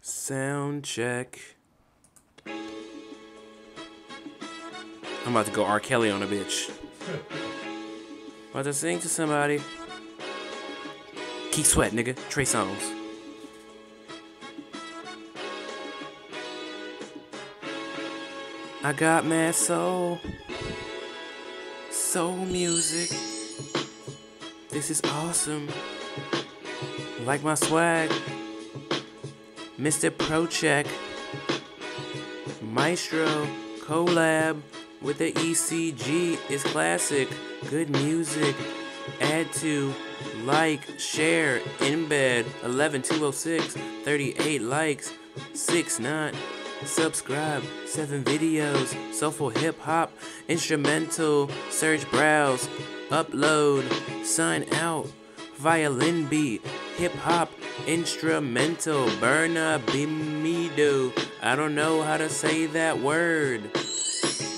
Sound check. I'm about to go R. Kelly on a bitch. About to sing to somebody. Keith Sweat, nigga. Trey Songz. I got mad soul. Soul music. This is awesome. Like my swag. Mr. Procheck. Maestro. Collab with the ECG is classic. Good music. Add to. Like. Share. Embed. 11206. 38 likes. 6 not. Subscribe, 7 videos, soulful hip hop, instrumental, search, browse, upload, sign out, violin beat, hip hop, instrumental, Burna Bimido. I don't know how to say that word.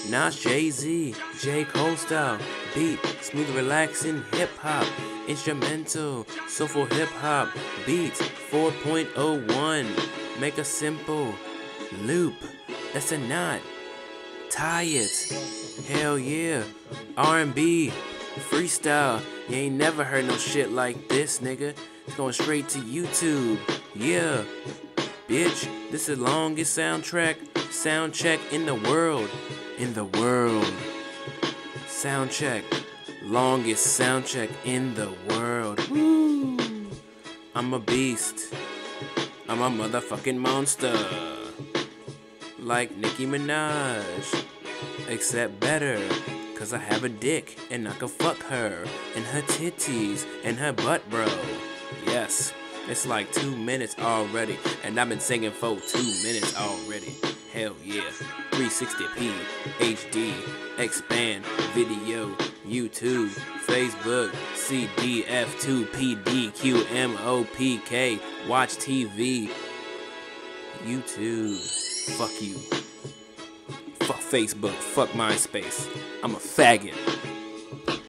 Nas, Jay-Z, J. Cole style, beat, smooth, relaxing, hip hop, instrumental, soulful hip hop, beats, 4.01, make a simple loop, that's a knot, tie it, hell yeah, R&B, freestyle, you ain't never heard no shit like this, nigga, it's going straight to YouTube, yeah, bitch, this is the longest sound check in the world, sound check, longest sound check in the world, woo, I'm a beast, I'm a motherfucking monster. Like Nicki Minaj, except better, cause I have a dick and I can fuck her, and her titties, and her butt, bro. Yes, it's like 2 minutes already, and I've been singing for 2 minutes already. Hell yeah, 360p, HD, expand, video, YouTube, Facebook, CDF2PDQMOPK, watch TV, YouTube. Fuck you. Fuck Facebook. Fuck MySpace. I'm a faggot.